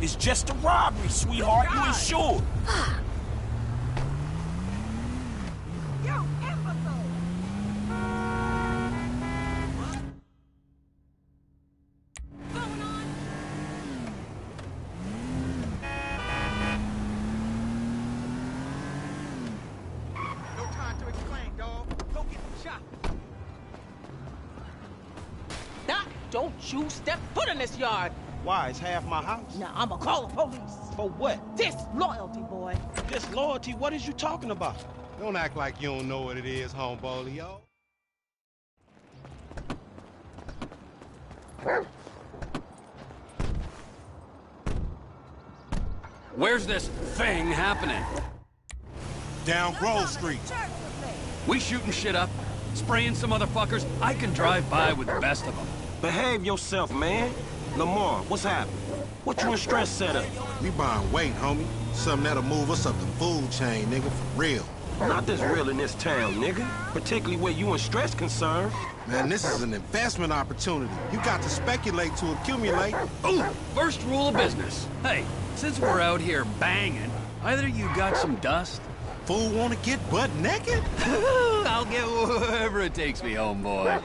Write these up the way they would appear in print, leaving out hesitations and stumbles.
It's just a robbery, sweetheart. You insured. You imbecile! Going on? No time to explain, dog. Go get shot. Doc, don't you step foot in this yard. Why? It's half my house. Now I'ma call the police. For what? Disloyalty, boy. Disloyalty? What is you talking about? Don't act like you don't know what it is, homebolio. Where's this thing happening? Down Grove Street. We shooting shit up, spraying some motherfuckers. I can drive by with the best of them. Behave yourself, man. Lamar, what's happening? What you in stress set up? We buying weight, homie. Something that'll move us up the food chain, nigga, for real. Not this real in this town, nigga. Particularly where you in stress concerned. Man, this is an investment opportunity. You got to speculate to accumulate. Ooh, first rule of business. Hey, since we're out here banging, either you got some dust? Fool wanna get butt naked? I'll get wherever it takes me, homeboy.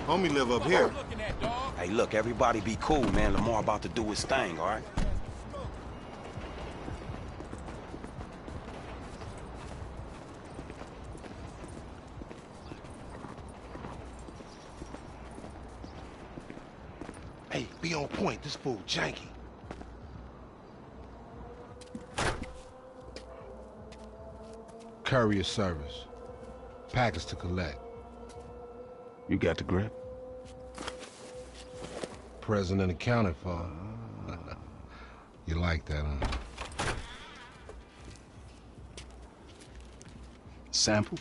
Homie live up here. Hey, look, everybody be cool, man. Lamar about to do his thing, all right? Hey, be on point. This fool janky. Courier service. Package to collect. You got the grip? Present and accounted for. You like that, huh? Sample?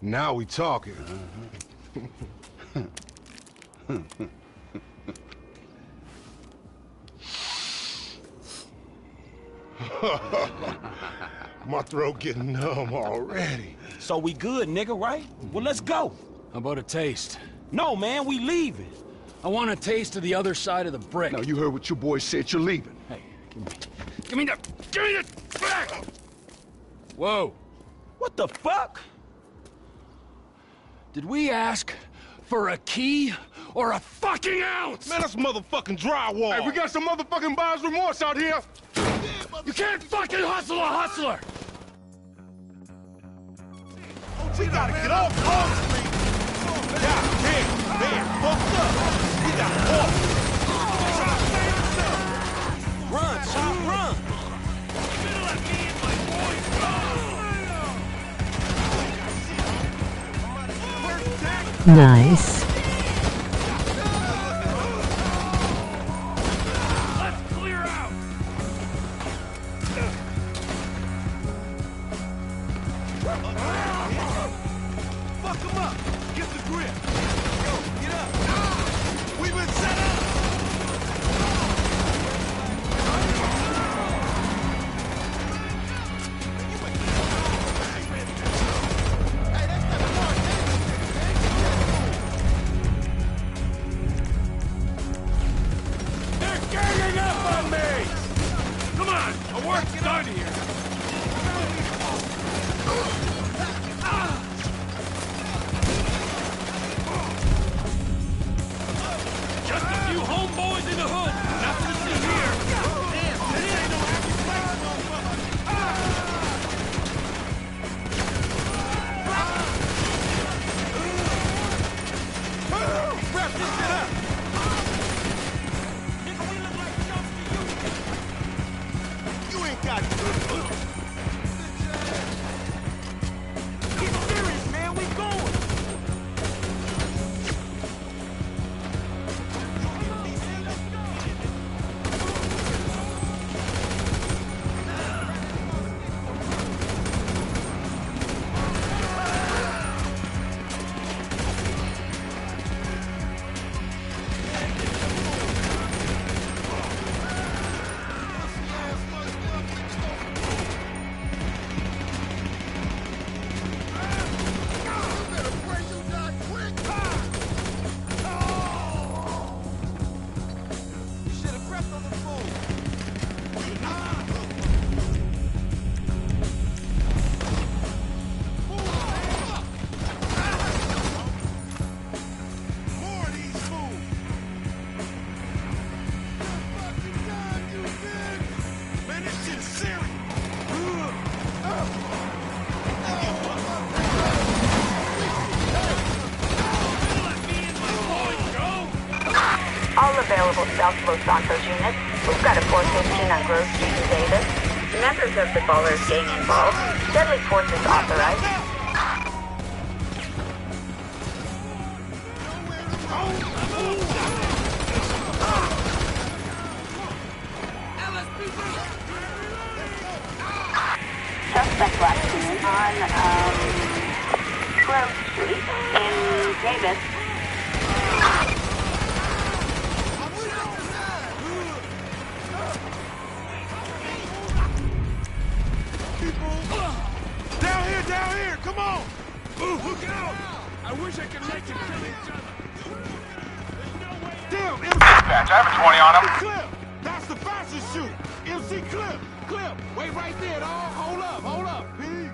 Now we talking. My throat getting numb already. So we good, nigga, right? Well, let's go. How about a taste? No, man, we leaving. I want a taste of the other side of the brick. Now, you heard what your boy said. You're leaving. Hey, give me the back! Whoa. What the fuck? Did we ask for a key or a fucking ounce? Man, that's motherfucking drywall. Hey, we got some motherfucking buyer's remorse out here. You can't fucking hustle a hustler! We gotta get off Grove Street. God damn, man, fucked up. We gotta walk. Run, Chop, run! Nice. Let's clear out! Fuck him up. Get the grip. Yo, get up. We've been set up. They're ganging up on me! Come on, our work's done here. available South Los Santos unit. We've got a 415 on Grove Street in Davis. Members of the Ballers gang involved. Deadly force is authorized. Suspect last seen on Grove Street in Davis. Down here, come on! Look out! I wish I could let you kill each other. Damn, MC! Dispatch, I have a 20 on him. Clip! That's the fastest shoot! MC Clip! Wait right there, dog! Hold up! Peace!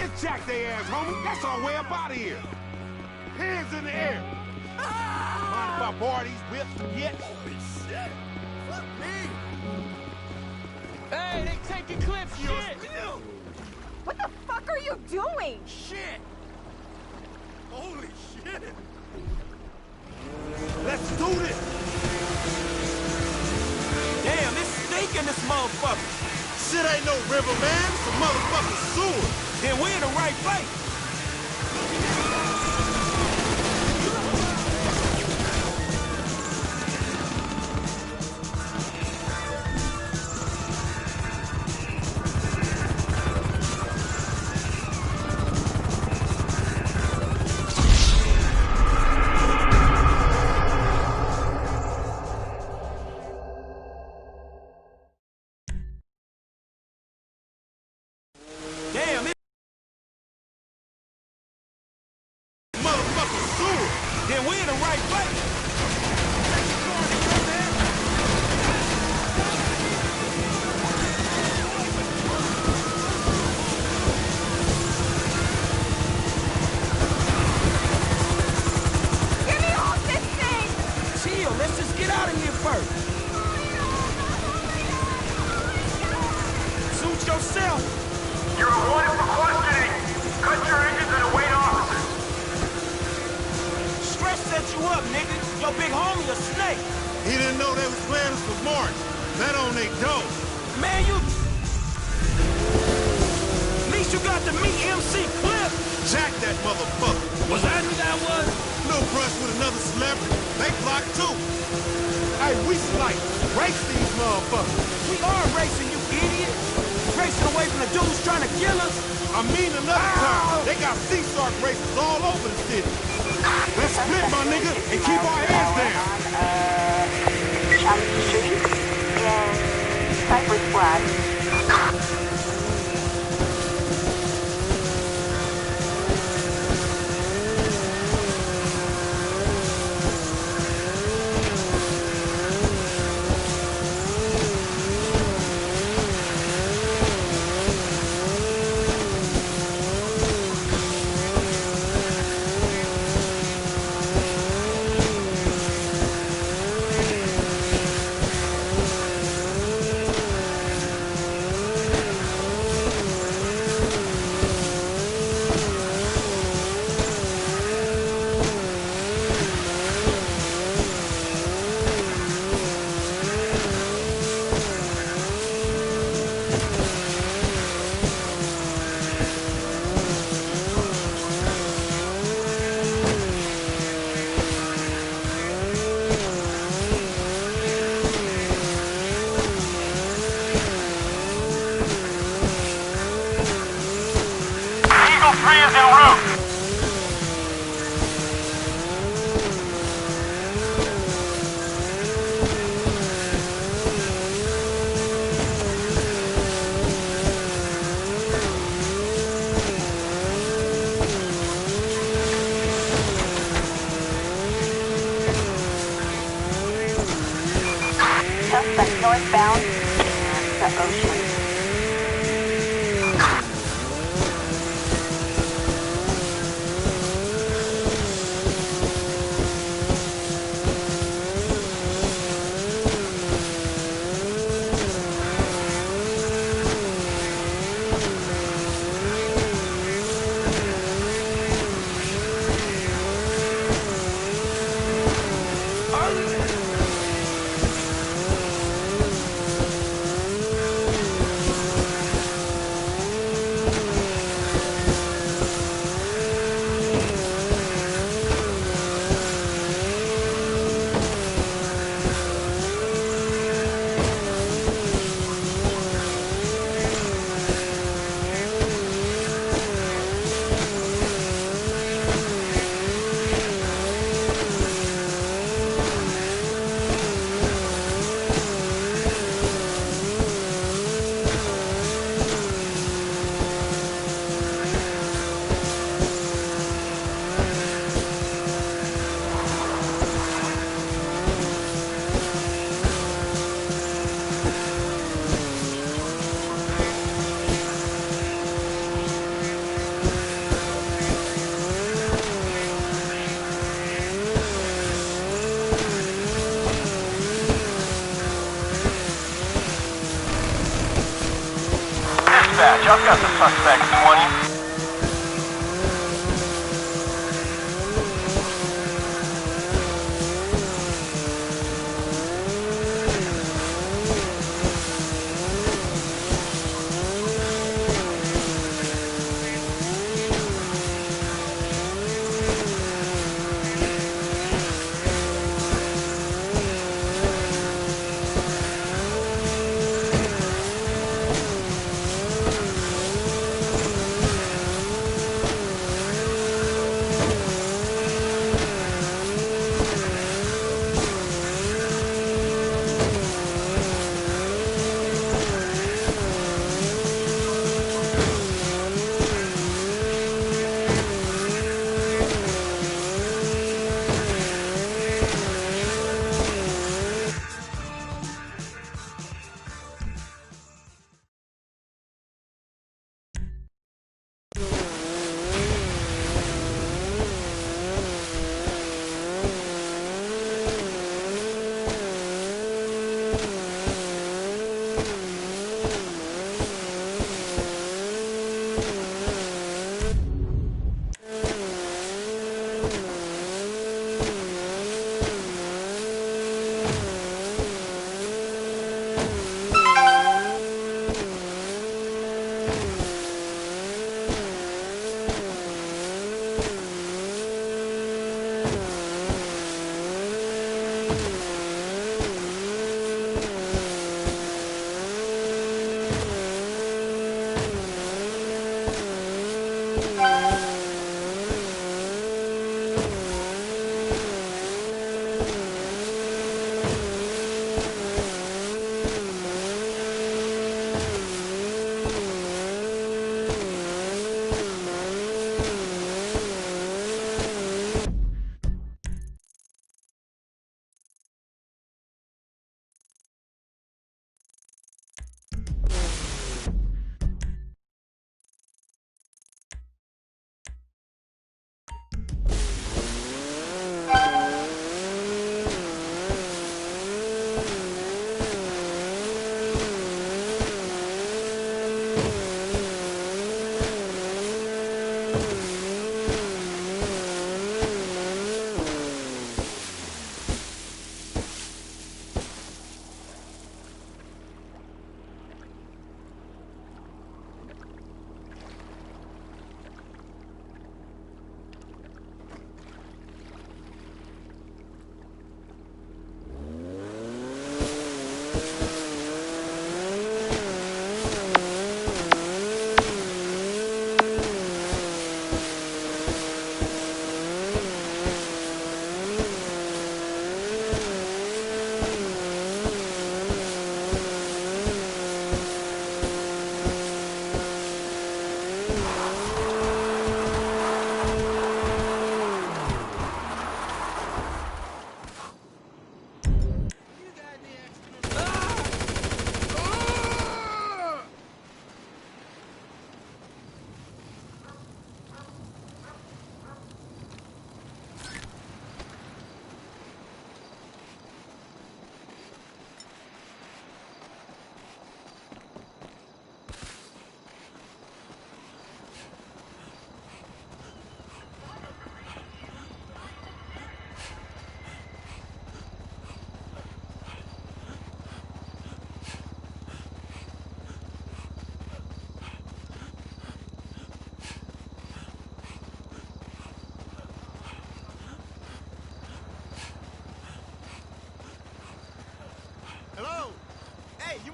It's jack they ass, homie! That's our way up out of here! Hands in the air! Mind if I bar these whips yet? Holy shit! Fuck me! Hey, they taking Clip's shit! What the fuck are you doing? Shit! Holy shit! Let's do this! Damn, it's stinking this motherfucker. Shit ain't no river, man. It's a motherfucking sewer. Then we're in the right place. Damn, it's Motherfucking sewer. then we're in the right place. Get me off this thing! Chill, let's just get out of here first. Suit yourself. You're wanted for questioning. Cut your engines and await officers. Stretch set you up, nigga. Your big homie a snake. He didn't know they was playing us for March. That on they dough. Man, you... At least you got to meet MC Clip. Jack that motherfucker. Was that who that was? Little brush with another celebrity. They blocked too. Hey, we slight. Race these motherfuckers. We are racing, you idiot. Racing away from the dudes trying to kill us. I mean another time. They got sea shark races all over the city. Let's split, my nigga, and keep our heads down. Challenge Street in Cypress Flat. Eagle 3 is en route. Suspect northbound and the ocean. dispatch. I've got the suspect, 20.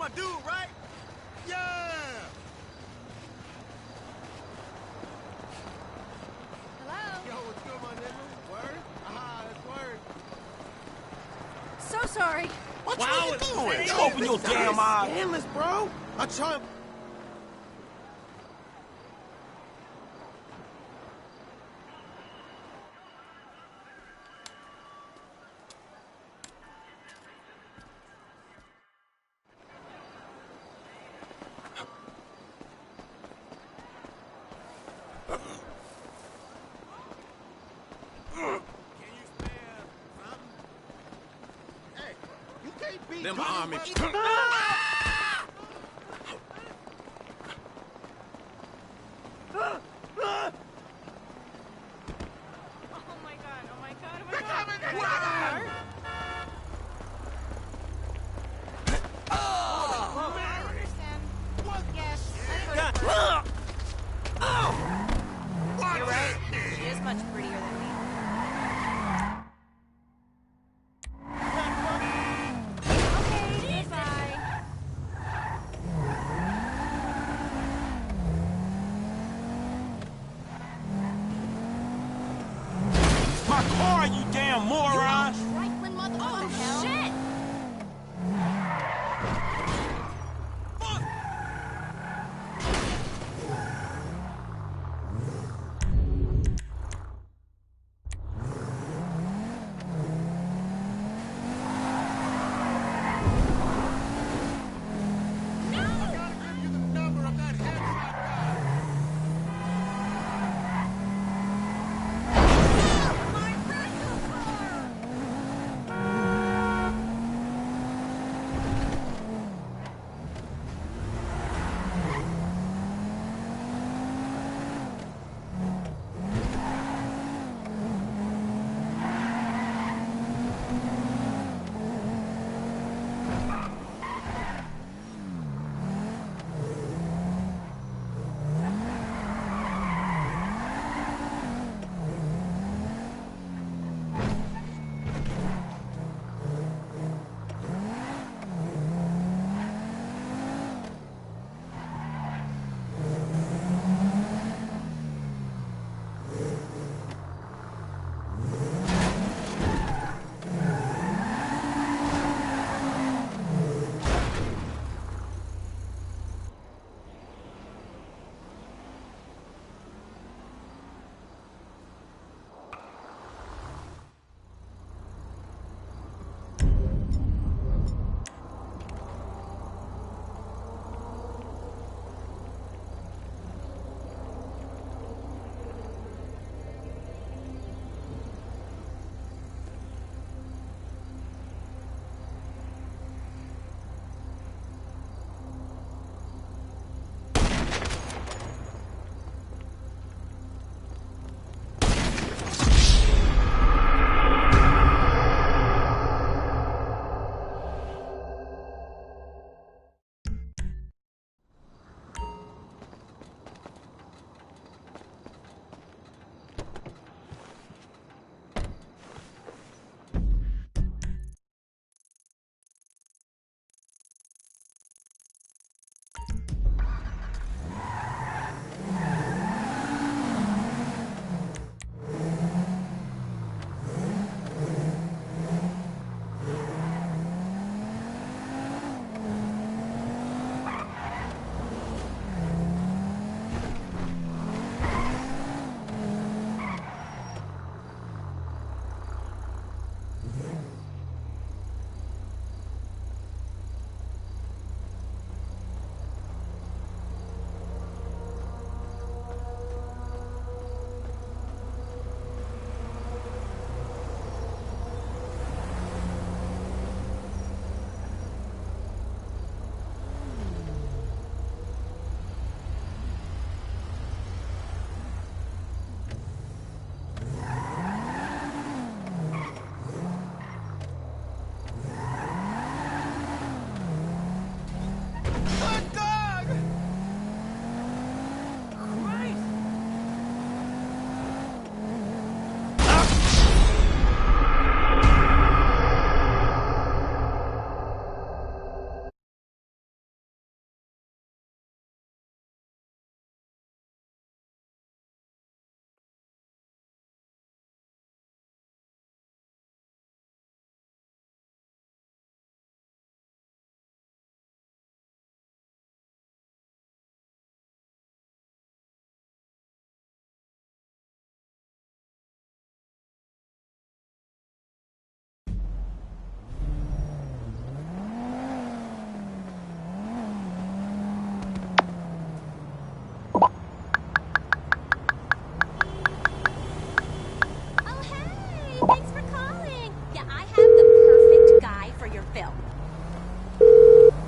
my dude, right? Yeah! Hello? Yo, what's good, my nigga? Word? Aha, that's word. So sorry. What you doing? You open your damn eyes. Endless, bro. I try. Them army. car, you damn moron! Trifling mother. Oh, shit!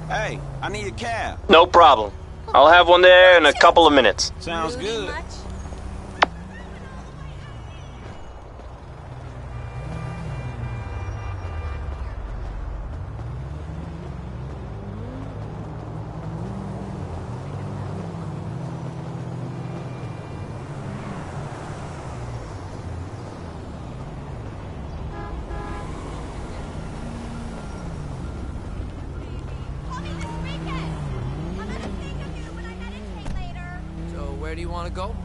Hey, I need a cab. No problem. I'll have one there in a couple of minutes. Sounds good. Where do you want to go?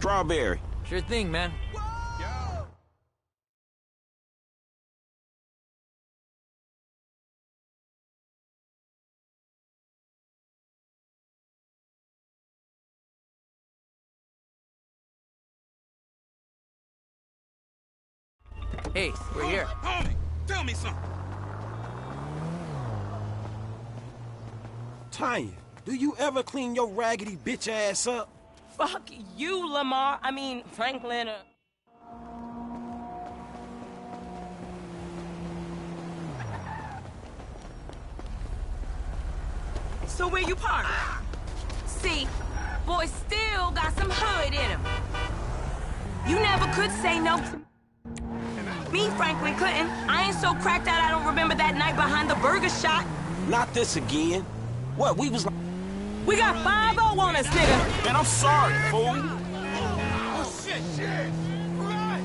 strawberry. Sure thing, man. Hey, we're here. Homie, tell me something. Tanya, do you ever clean your raggedy bitch ass up? Fuck you, Lamar. I mean, Franklin. So where you park? See, boy still got some hood in him. You never could say no to me, Franklin couldn't. I ain't so cracked out I don't remember that night behind the burger shop. Not this again. What, we was like... We got 5-0 on us, nigga. Man, I'm sorry, fool. Oh, shit, shit. Right.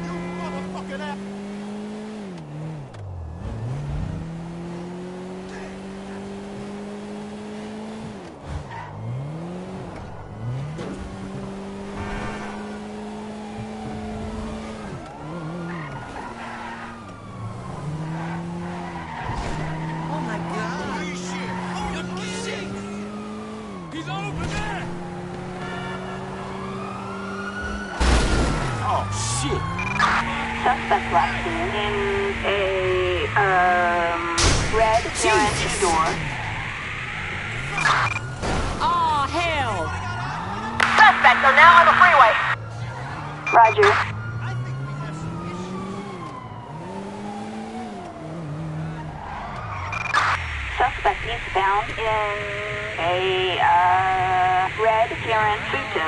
You motherfucking ass. Suspect last seen in a, red orange door. Oh, hell. Suspects are now on the freeway. Roger. Suspect eastbound in a, red Karen Futo.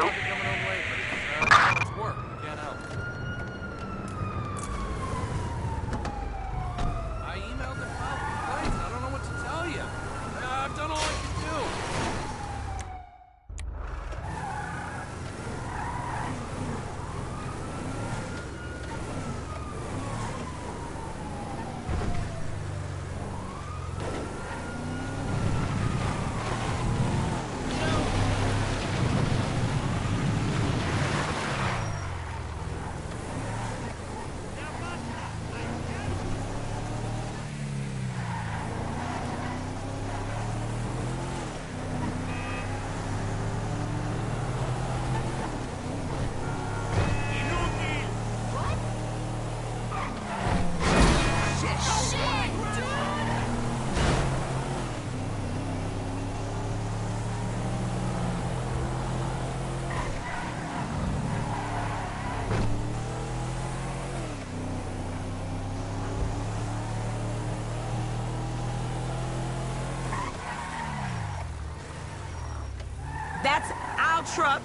That's our truck.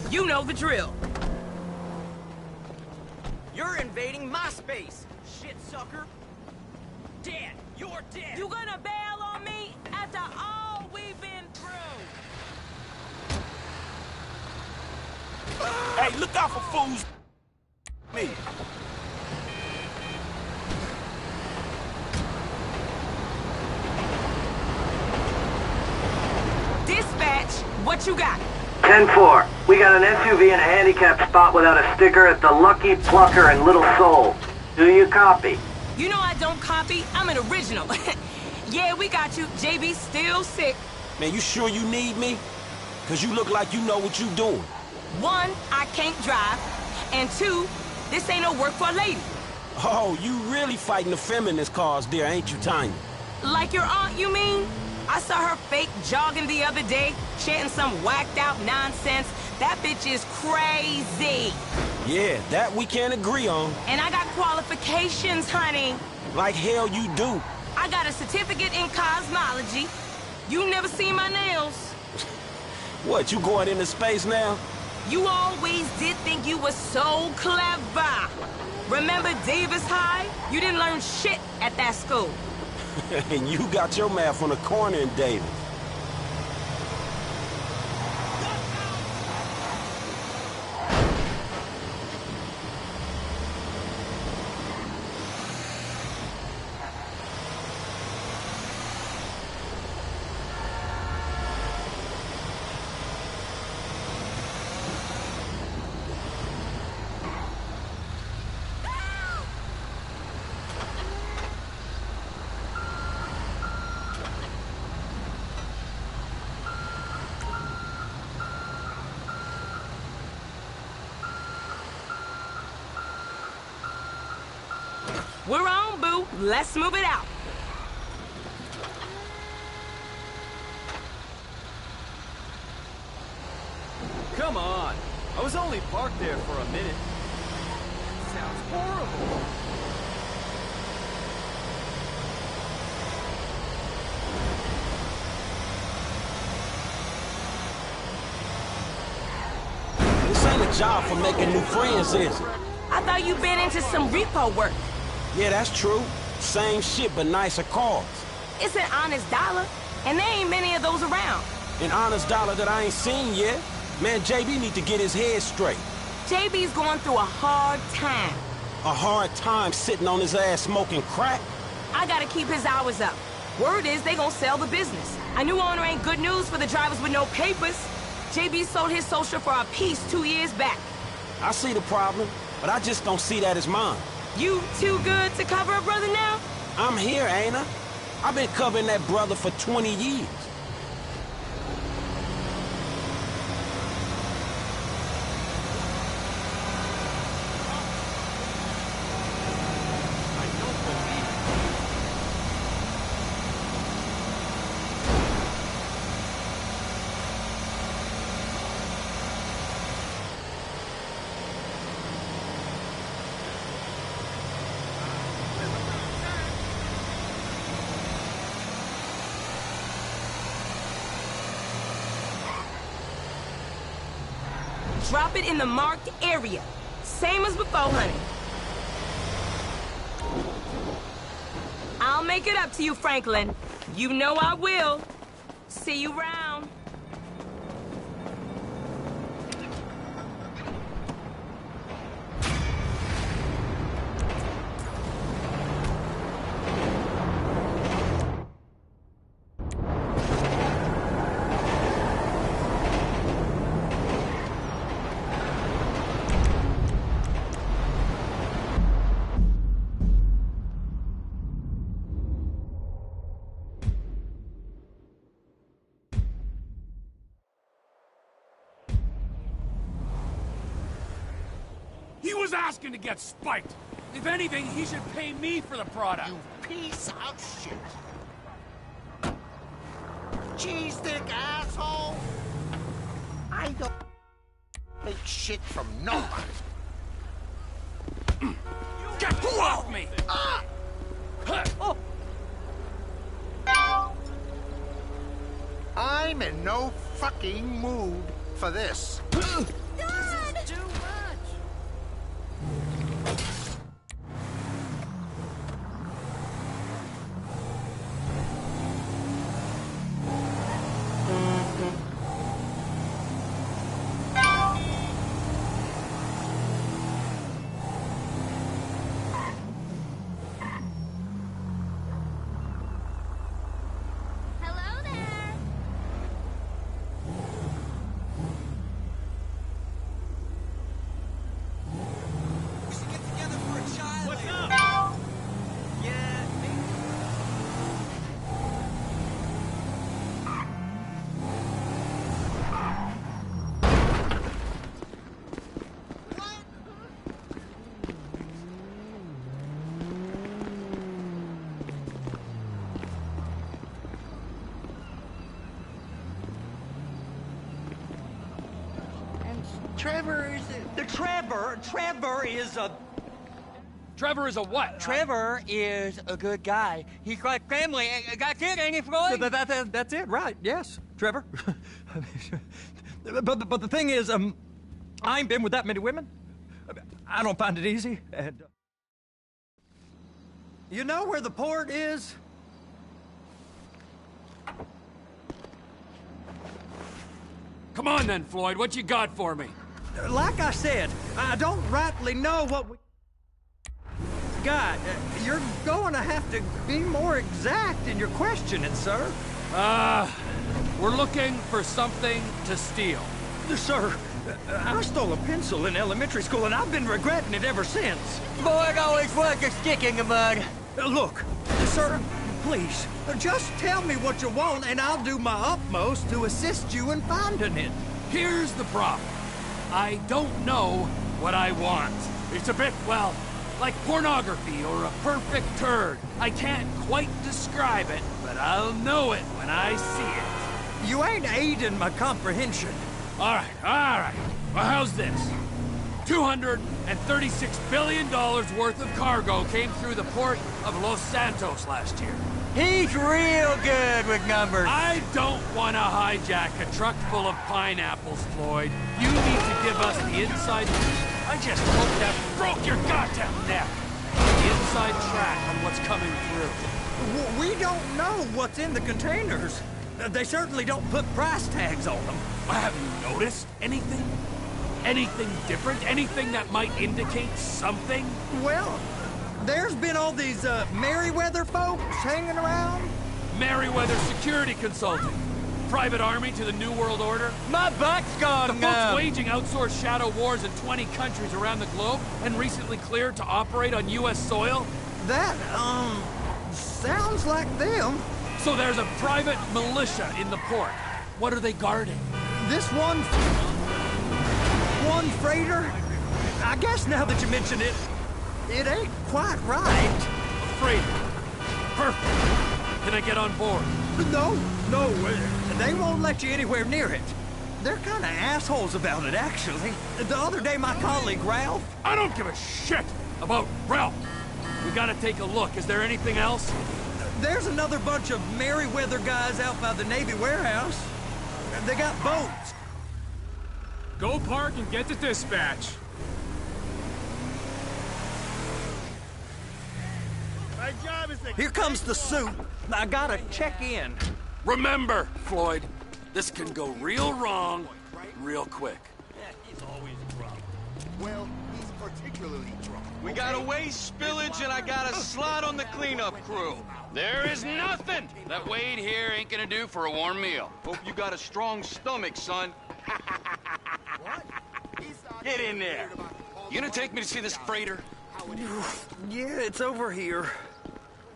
You know the drill. You're invading my space, shit sucker. Dead. You're dead. You gonna bail on me after all we've been through? Hey, look out for fools. Me. Dispatch, what you got? 10-4. We got an SUV in a handicapped spot without a sticker at the Lucky Plucker in Little Seoul. Do you copy? You know I don't copy. I'm an original. Yeah, we got you. JB's still sick. Man, you sure you need me? Cause you look like you know what you doing. 1, I can't drive. And 2, this ain't no work for a lady. Oh, you really fighting the feminist cause there, ain't you, Tanya? Like your aunt, you mean? I saw her fake jogging the other day, chanting some whacked out nonsense. That bitch is crazy. Yeah, that we can't agree on. And I got qualifications, honey. Like hell you do. I got a certificate in cosmology. You never seen my nails. What, you going into space now? You always did think you were so clever. Remember Davis High? You didn't learn shit at that school. And you got your math on the corner in Davis. We're on, boo. Let's move it out. Come on. I was only parked there for a minute. Sounds horrible. This ain't a job for making new friends, is it? I thought you'd been into some repo work. Yeah, that's true. Same shit, but nicer cars. It's an honest dollar, and there ain't many of those around. An honest dollar that I ain't seen yet. Man, JB need to get his head straight. JB's going through a hard time. A hard time sitting on his ass smoking crack? I gotta keep his hours up. Word is they gonna sell the business. A new owner ain't good news for the drivers with no papers. JB sold his social for a piece 2 years back. I see the problem, but I just don't see that as mine. You too good to cover a brother now? I'm here, ain't I? I've been covering that brother for 20 years. Drop it in the marked area. Same as before, honey. I'll make it up to you, Franklin. You know I will. See you round. He was asking to get spiked. If anything, he should pay me for the product. You piece of shit. Cheese stick asshole. I don't take shit from nobody. Get off me! I'm in no fucking mood for this. Hello there. We should get together for a chai later. What's up? Yeah, maybe. Trevor is a... Trevor is a what? Trevor is a good guy. He's like family. That's it, ain't it, Floyd? That's it, right? Yes, Trevor. but the thing is, I ain't been with that many women. I don't find it easy. And you know where the port is? Come on then, Floyd. What you got for me? Like I said, I don't rightly know what we got. You're going to have to be more exact in your questioning, sir. We're looking for something to steal. Sir, I stole a pencil in elementary school, and I've been regretting it ever since. Boy, it always was a stick in the mud. Look, sir, please, just tell me what you want, and I'll do my utmost to assist you in finding it. Here's the problem. I don't know what I want. It's a bit, well, Like pornography or a perfect turd. I can't quite describe it, but I'll know it when I see it. You ain't aiding my comprehension. All right. Well, how's this? $236 billion worth of cargo came through the port of Los Santos last year. He's real good with numbers. I don't want to hijack a truck full of pineapples, Floyd. You need to give us the inside... I just hope that broke your goddamn neck. The inside track on what's coming through. We don't know what's in the containers. They certainly don't put price tags on them. Have you noticed anything? Anything different? Anything that might indicate something? Well, there's been all these Merryweather folks hanging around. Merryweather Security Consulting. Private army to the New World Order. My butt's gone. The folks waging outsourced shadow wars in 20 countries around the globe and recently cleared to operate on U.S. soil. That, sounds like them. So there's a private militia in the port. What are they guarding? This one freighter? I guess now that you mention it, it ain't quite right. A freighter. Perfect. Can I get on board? No, they won't let you anywhere near it. They're kind of assholes about it, actually. The other day, my colleague, Ralph... I don't give a shit about Ralph. We gotta take a look. Is there anything else? There's another bunch of Merryweather guys out by the Navy warehouse. They got boats. Go park and get to dispatch. My job is to... Here comes the suit. I gotta check in. Remember, Floyd, this can go real wrong real quick. He's always drunk. Well, he's particularly drunk. We got a waste spillage and I got a slot on the cleanup crew. There is nothing that Wade here ain't gonna do for a warm meal. Hope you got a strong stomach, son. Get in there. You gonna take me to see this freighter? Yeah, it's over here.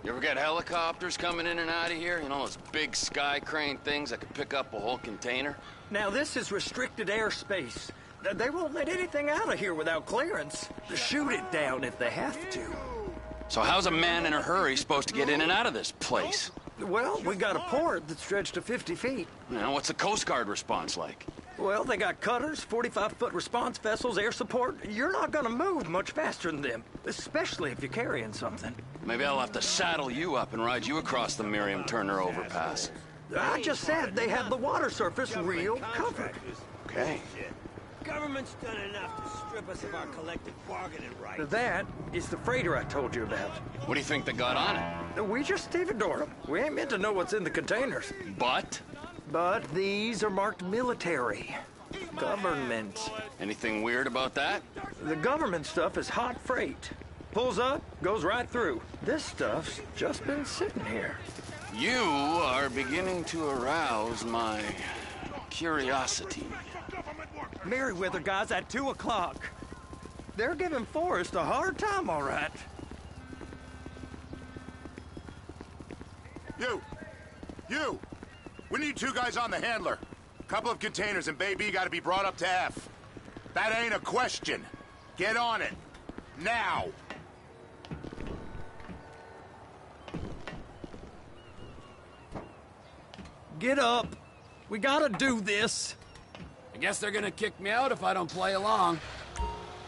You ever got helicopters coming in and out of here? You know, those big sky crane things that could pick up a whole container? Now, this is restricted airspace. They won't let anything out of here without clearance. Shoot it down if they have to. So how's a man in a hurry supposed to get in and out of this place? Well, we got a port that's stretched to 50 feet. Now, what's the Coast Guard response like? Well, they got cutters, 45-foot response vessels, air support. You're not gonna move much faster than them, especially if you're carrying something. Maybe I'll have to saddle you up and ride you across the Miriam Turner overpass. I just said they have the water surface real covered. Okay. Government's done enough to strip us of our collective bargaining rights. That is the freighter I told you about. What do you think they got on it? We just stevedored them. We ain't meant to know what's in the containers. But these are marked military. Government. Anything weird about that? The government stuff is hot freight. Pulls up, goes right through. This stuff's just been sitting here. You are beginning to arouse my curiosity. Merryweather guys at 2 o'clock. They're giving Forrest a hard time, all right. You! We need 2 guys on the handler. Couple of containers and Baby gotta be brought up to F. That ain't a question. Get on it. Now! Get up. We gotta do this. I guess they're gonna kick me out if I don't play along.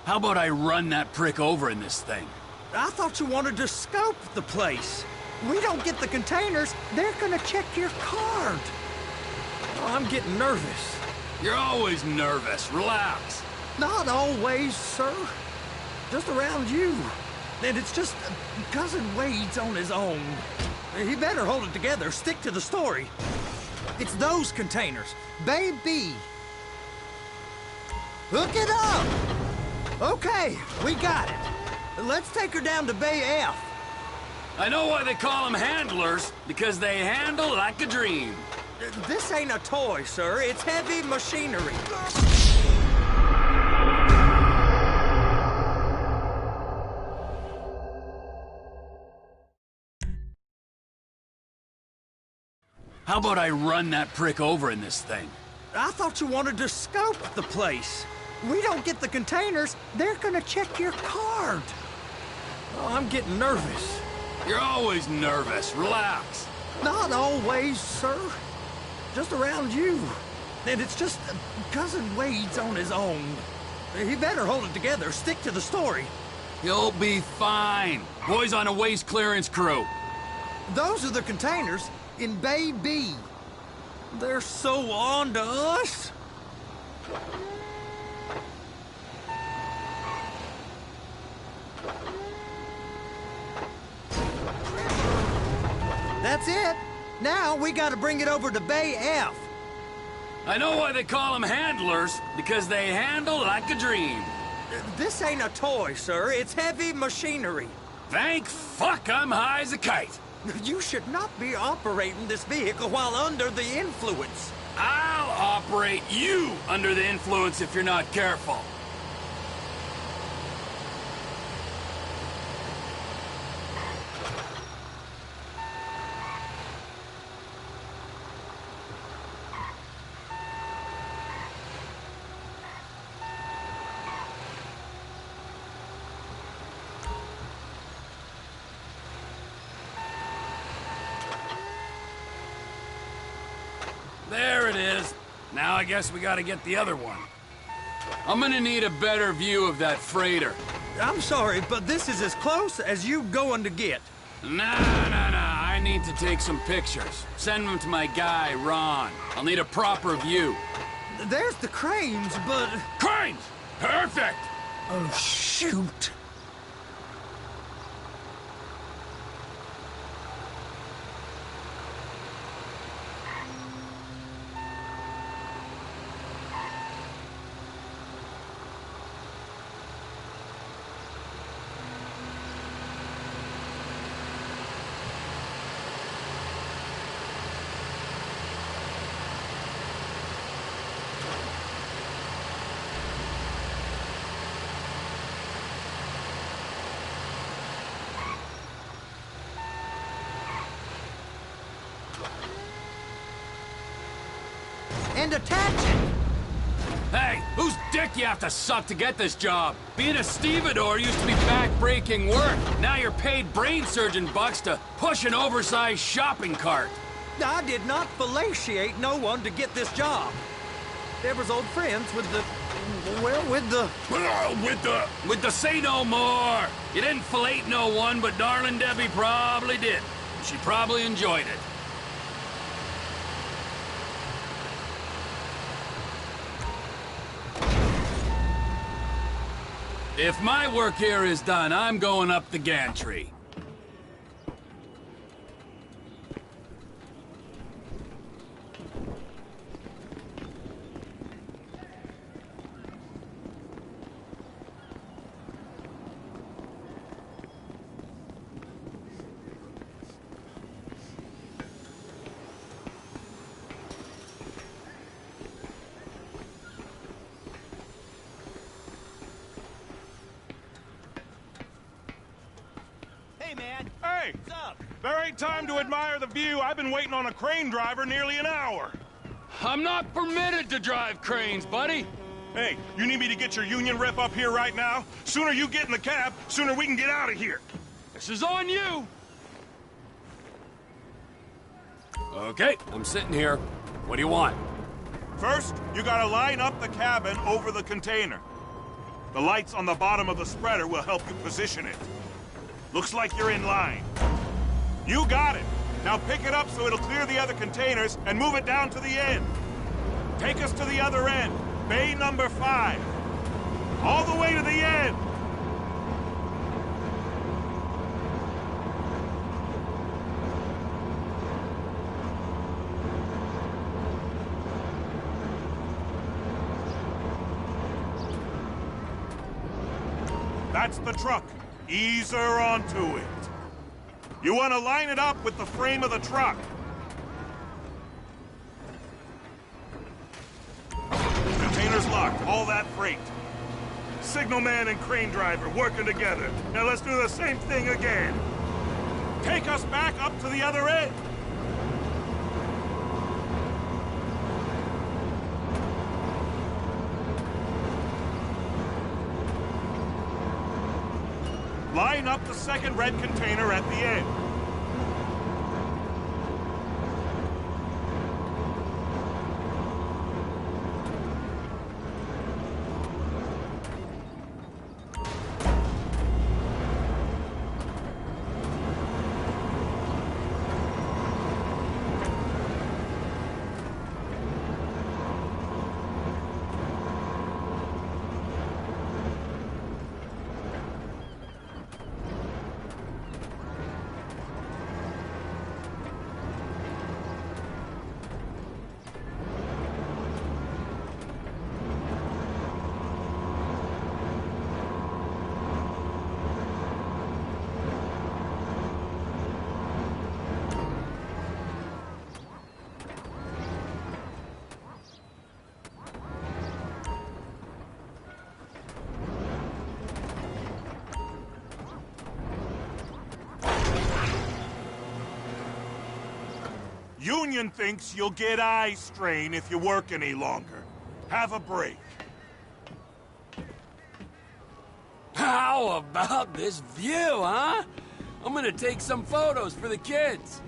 How about I run that prick over in this thing? I thought you wanted to scope the place. We don't get the containers, they're gonna check your card. Oh, I'm getting nervous. You're always nervous. Relax. Not always, sir. Just around you. And it's just Cousin Wade's on his own. He better hold it together, stick to the story. It's those containers. Baby. Hook it up. Okay, we got it. Let's take her down to Bay F. I know why they call them handlers, because they handle like a dream. This ain't a toy, sir. It's heavy machinery. How about I run that prick over in this thing? I thought you wanted to scope the place. We don't get the containers, they're gonna check your card. Oh, I'm getting nervous. You're always nervous. Relax. Not always, sir. Just around you. And it's just Cousin Wade's on his own. He better hold it together. Stick to the story. You'll be fine. Boys on a waste clearance crew. Those are the containers in Bay B. They're so on to us. That's it. Now we gotta bring it over to Bay F. I know why they call them handlers, because they handle like a dream. This ain't a toy, sir. It's heavy machinery. Thank fuck I'm high as a kite. You should not be operating this vehicle while under the influence. I'll operate you under the influence if you're not careful. There it is. Now I guess we gotta get the other one. I'm gonna need a better view of that freighter. I'm sorry, but this is as close as you going to get. Nah. I need to take some pictures. Send them to my guy, Ron. I'll need a proper view. There's the cranes, but... Cranes! Perfect! Oh, shoot. And attach it! Hey, whose dick you have to suck to get this job? Being a stevedore used to be back-breaking work. Now you're paid brain surgeon bucks to push an oversized shopping cart. I did not fellatiate no one to get this job. There was old friends with the... well, with the say no more. You didn't fellate no one, but darling Debbie probably did. She probably enjoyed it. If my work here is done, I'm going up the gantry. Hey! What's up? There ain't time to admire the view. I've been waiting on a crane driver nearly an hour. I'm not permitted to drive cranes, buddy. Hey, you need me to get your union rep up here right now? Sooner you get in the cab, sooner we can get out of here. This is on you. Okay, I'm sitting here. What do you want? First, you gotta line up the cabin over the container. The lights on the bottom of the spreader will help you position it. Looks like you're in line. You got it. Now pick it up so it'll clear the other containers and move it down to the end. Take us to the other end, bay number 5. All the way to the end. That's the truck. Ease her onto it. You want to line it up with the frame of the truck. Container's locked, all that freight. Signalman and crane driver working together. Now let's do the same thing again. Take us back up to the other end. Line up the second red container at the end. Union thinks you'll get eye strain if you work any longer. Have a break. How about this view, huh? I'm gonna take some photos for the kids.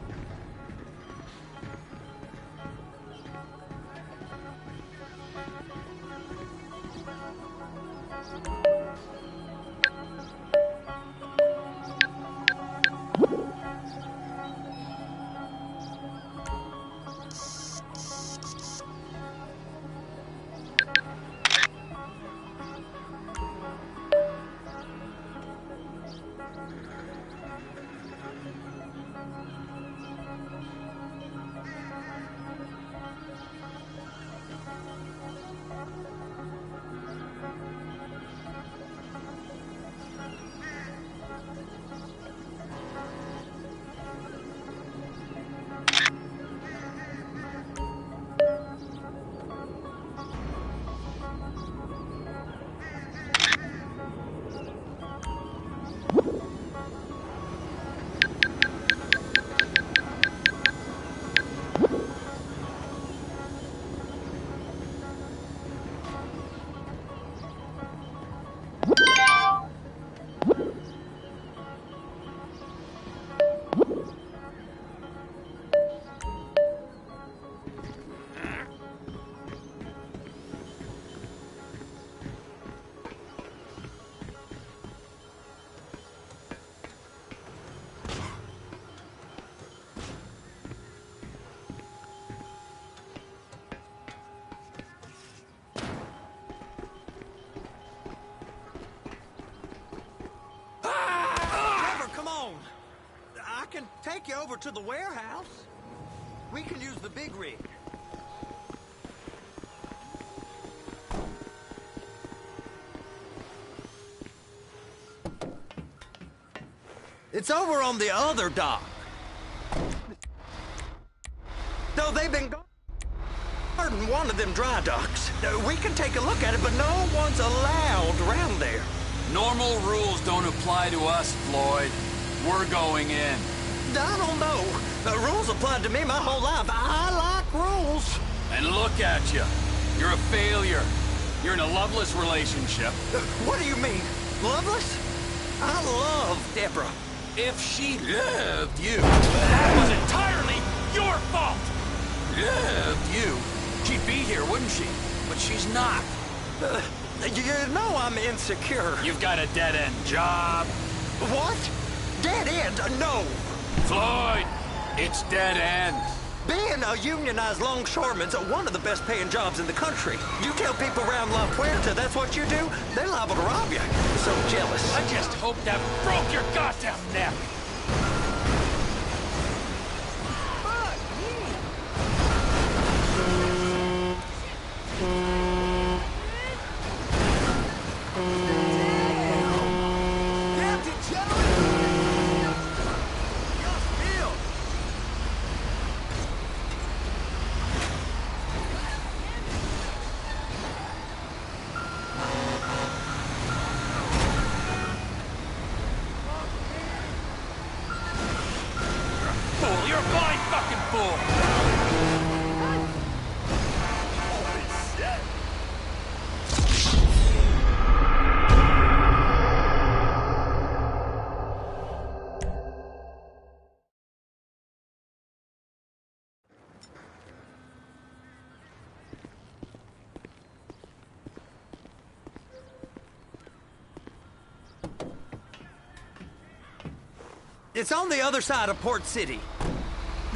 I can take you over to the warehouse. We can use the big rig. It's over on the other dock. No, they've been guarding one of them dry docks. We can take a look at it, but no one's allowed around there. Normal rules don't apply to us, Floyd. We're going in. I don't know. The rules applied to me my whole life. I like rules. And look at you. You're a failure. You're in a loveless relationship. What do you mean? Loveless? I love Deborah. If she loved you, that was entirely your fault. Loved you. She'd be here, wouldn't she? But she's not. You know I'm insecure. You've got a dead-end job. What? Dead end? No. Floyd, it's dead end. Being a unionized longshoreman's one of the best paying jobs in the country. You tell people around La Puerta that's what you do, they're liable to rob you. So jealous. I just hope that broke your goddamn neck. You're a blind fucking fool! Holy shit! It's on the other side of Port City.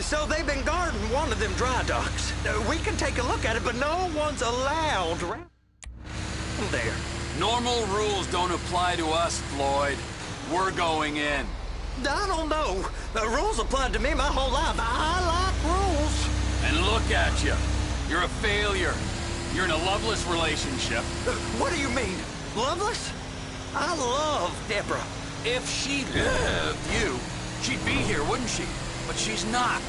So they've been guarding one of them dry docks. We can take a look at it, but no one's allowed there. Normal rules don't apply to us, Floyd. We're going in. I don't know. The rules applied to me my whole life. I like rules. And look at you. You're a failure. You're in a loveless relationship. What do you mean? Loveless? I love Deborah. If she loved you, she'd be here, wouldn't she? But she's not.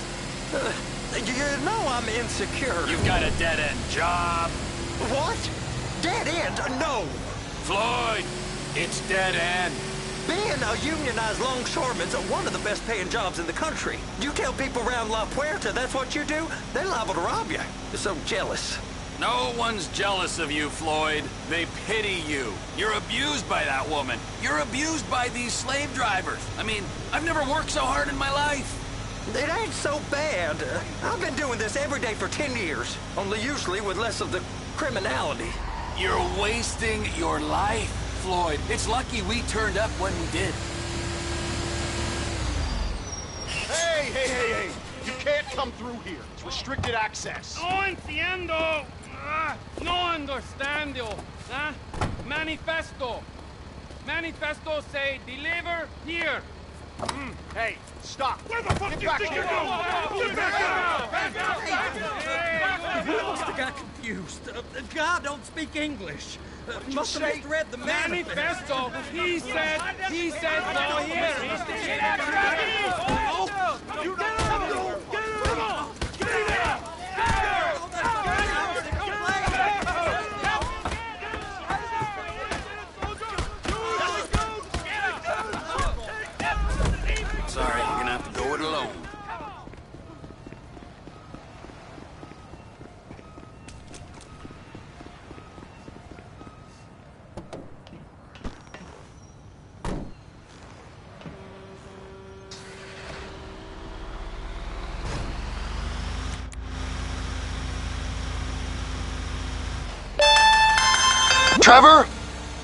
You know I'm insecure. You've got a dead-end job. What? Dead end? No. Floyd, it's dead end. Being a unionized longshoreman's one of the best paying jobs in the country. You tell people around La Puerta that's what you do, they're liable to rob you. They're so jealous. No one's jealous of you, Floyd. They pity you. You're abused by that woman. You're abused by these slave drivers. I mean, I've never worked so hard in my life. It ain't so bad. I've been doing this every day for 10 years, only usually with less of the criminality. You're wasting your life, Floyd. It's lucky we turned up when we did. Hey! You can't come through here. It's restricted access. No entiendo. No understando. Manifesto. Manifesto say deliver here. Hey, stop. Where the fuck Get do you back think here. you're going? Get back He must have got confused. God don't speak English. Must have misread the manifesto. He said no here. You get Sorry, you're gonna have to go it alone. Trevor,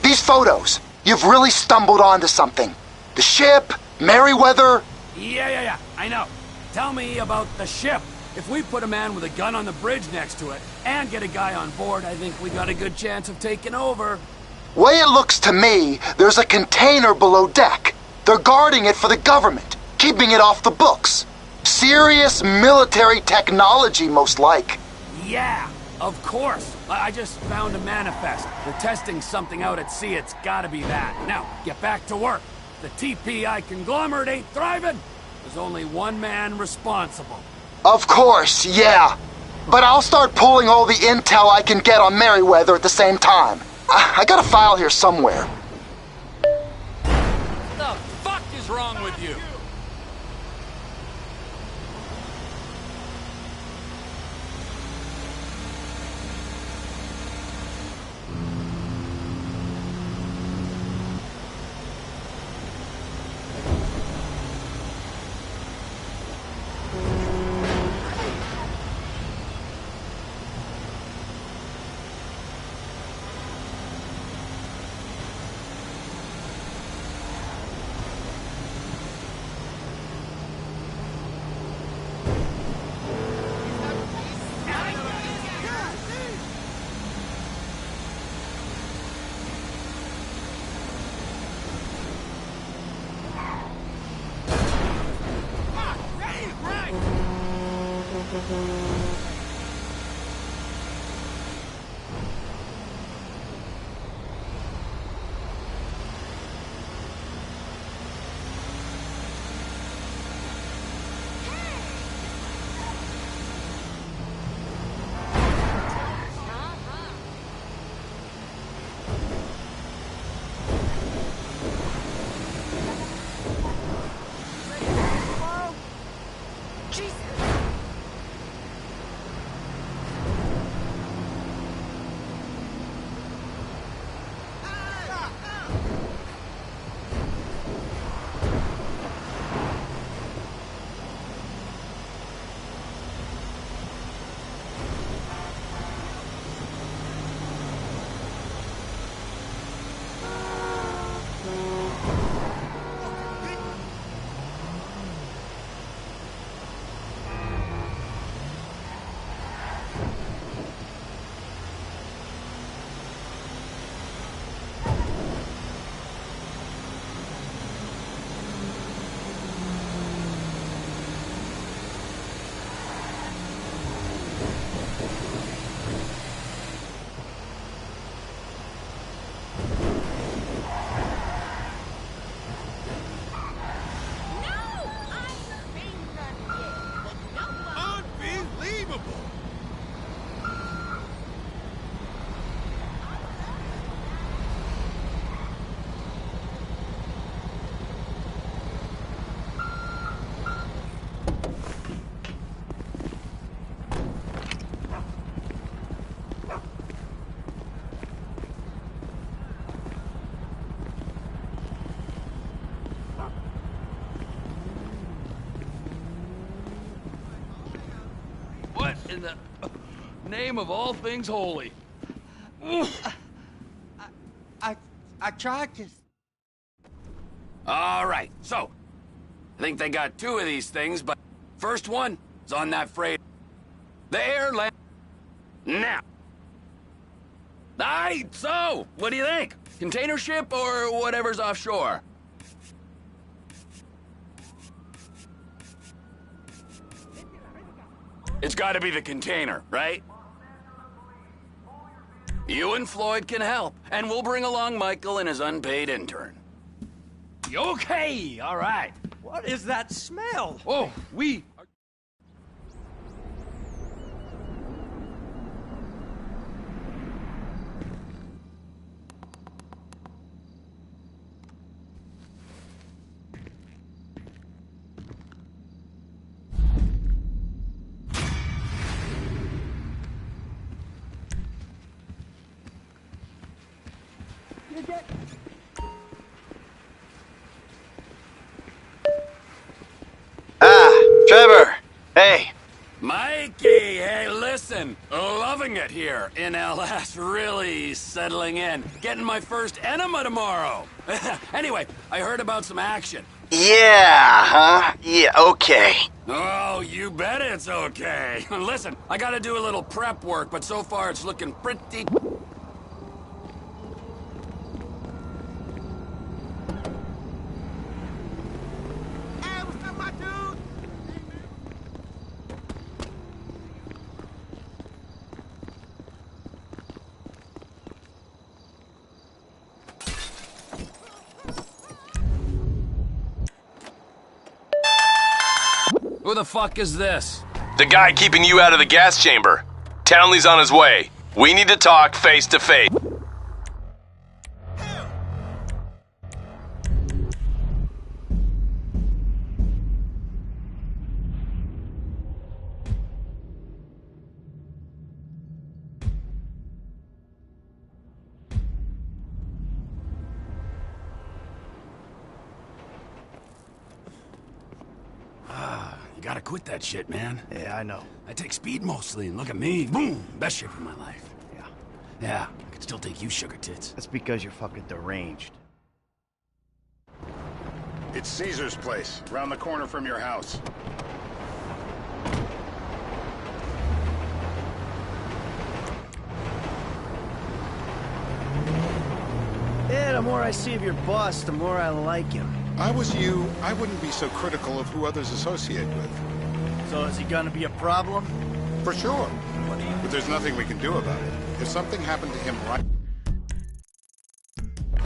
these photos, you've really stumbled onto something. The ship, Merryweather. Yeah, I know. Tell me about the ship. If we put a man with a gun on the bridge next to it and get a guy on board, I think we got a good chance of taking over. Way it looks to me, there's a container below deck. They're guarding it for the government, keeping it off the books. Serious military technology, most like. Yeah, of course. I just found a manifest. They're testing something out at sea. It's gotta be that. Now, get back to work. The TPI conglomerate ain't thriving. There's only one man responsible. Of course, yeah. But I'll start pulling all the intel I can get on Merryweather at the same time. I got a file here somewhere. What the fuck is wrong with you? in the name of all things holy? I tried to... All right, so, I think they got 2 of these things, but first one is on that freight. The airland. Now. Aight, so, what do you think? Container ship or whatever's offshore? It's gotta be the container, right? You and Floyd can help, and we'll bring along Michael and his unpaid intern. Okay, all right. What is that smell? Oh, we... Trevor! Hey! Mikey, hey, listen. Loving it here in LS. Really settling in. Getting my first enema tomorrow. Anyway, I heard about some action. Yeah, huh? Yeah, okay. Oh, you bet it's okay. Listen, I gotta do a little prep work, but so far it's looking pretty... Who the fuck is this? The guy keeping you out of the gas chamber. Townley's on his way. We need to talk face to face. You gotta quit that shit, man. Yeah, I know. I take speed mostly, and look at me. Boom! Best shape of my life. Yeah. Yeah, I could still take you, sugar tits. That's because you're fucking deranged. It's Caesar's place, around the corner from your house. Yeah, the more I see of your boss, the more I like him. I was you, I wouldn't be so critical of who others associate with. So is he gonna be a problem? For sure. But there's nothing we can do about it. If something happened to him right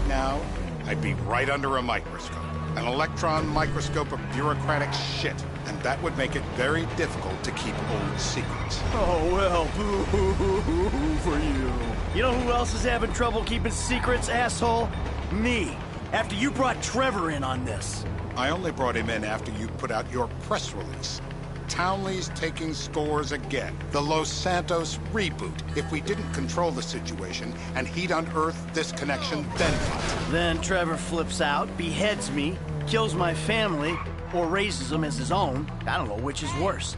now, I'd be right under a microscope. An electron microscope of bureaucratic shit. And that would make it very difficult to keep old secrets. Oh, well, boo-hoo-hoo-hoo for you. You know who else is having trouble keeping secrets, asshole? Me. After you brought Trevor in on this. I only brought him in after you put out your press release. Townley's taking scores again. The Los Santos reboot. If we didn't control the situation and he'd unearthed this connection, then what? Then Trevor flips out, beheads me, kills my family, or raises them as his own. I don't know which is worse.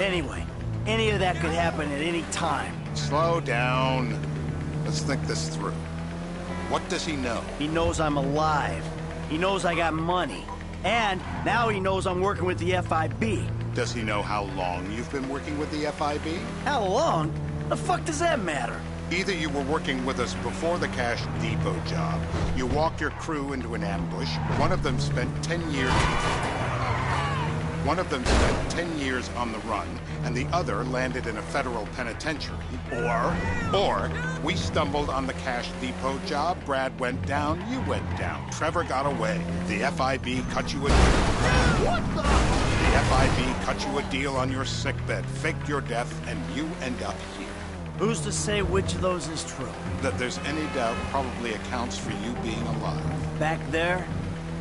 Anyway, any of that could happen at any time. Slow down. Let's think this through. What does he know? He knows I'm alive. He knows I got money. And now he knows I'm working with the FIB. Does he know how long you've been working with the FIB? How long? The fuck does that matter? Either you were working with us before the Cash Depot job, you walked your crew into an ambush, one of them spent 10 years on the run, and the other landed in a federal penitentiary. Or we stumbled on the Cash Depot job, Brad went down, you went down. Trevor got away. The FIB cut you a deal. What the? The FIB cut you a deal on your sickbed, faked your death, and you end up here. Who's to say which of those is true? That there's any doubt probably accounts for you being alive. Back there,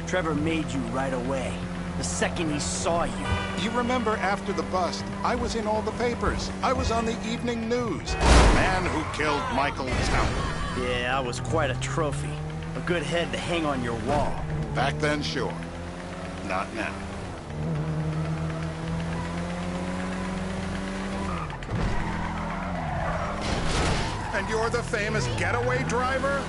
Trevor made you right away. The second he saw you. You remember after the bust, I was in all the papers. I was on the evening news. The man who killed Michael Townley. Yeah, I was quite a trophy. A good head to hang on your wall. Back then, sure. Not now. And you're the famous getaway driver?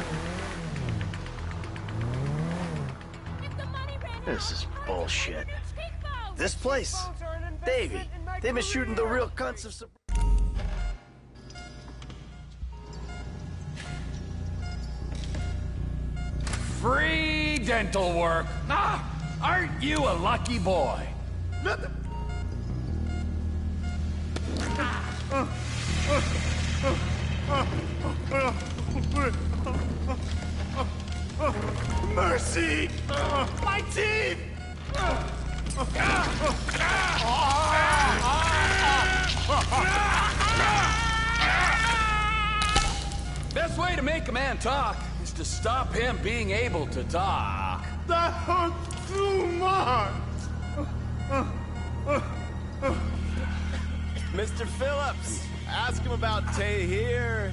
This is bullshit. This place? Davey, they've been shooting the real cunts of Submarine. Free dental work. Ah, aren't you a lucky boy? Mercy! My teeth! Best way to make a man talk is to stop him being able to talk. That hurts too much! Mr. Phillips, ask him about Tahir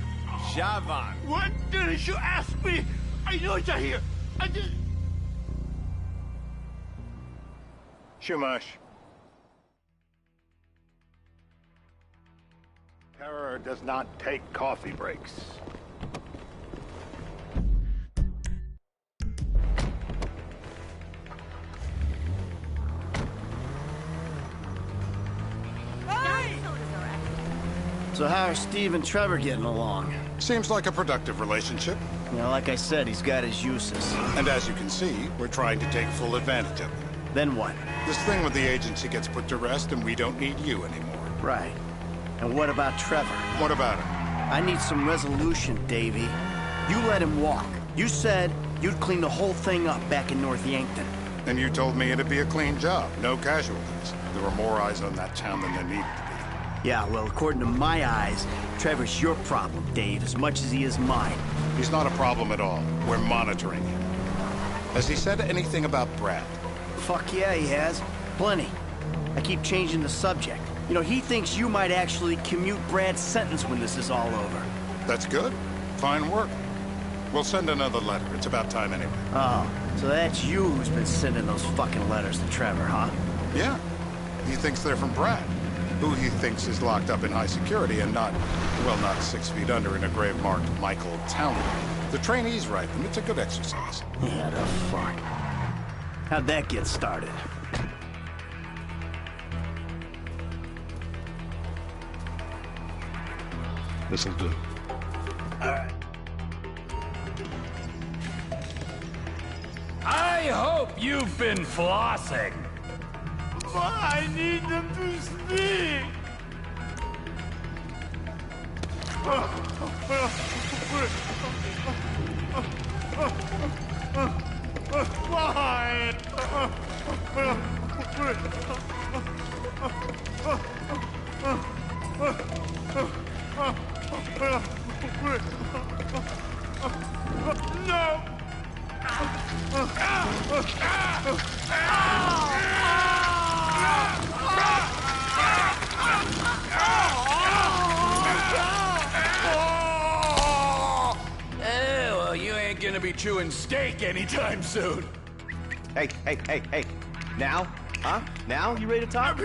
Javan. What did you ask me? I know you're here. I just... Shumash. Terror does not take coffee breaks. So how are Steve and Trevor getting along? Seems like a productive relationship. You know, like I said, he's got his uses. And as you can see, we're trying to take full advantage of it. Then what? This thing with the agency gets put to rest and we don't need you anymore. Right. And what about Trevor? What about him? I need some resolution, Davey. You let him walk. You said you'd clean the whole thing up back in North Yankton. And you told me it'd be a clean job, no casualties. There were more eyes on that town than there needed to be. Yeah, well, according to my eyes, Trevor's your problem, Dave, as much as he is mine. He's not a problem at all. We're monitoring him. Has he said anything about Brad? Fuck yeah, he has. Plenty. I keep changing the subject. You know, he thinks you might actually commute Brad's sentence when this is all over. That's good. Fine work. We'll send another letter. It's about time anyway. Oh, so that's you who's been sending those fucking letters to Trevor, huh? Yeah. He thinks they're from Brad, who he thinks is locked up in high security and not, well, not 6 feet under in a grave marked Michael Townley. The trainees write them. It's a good exercise. Yeah, the fuck. How'd that get started? This'll do. All right. I hope you've been flossing. I need them to speak. Why? No. Well, you ain't gonna be chewing steak anytime soon. Hey. Now? Huh? Now? You ready to talk?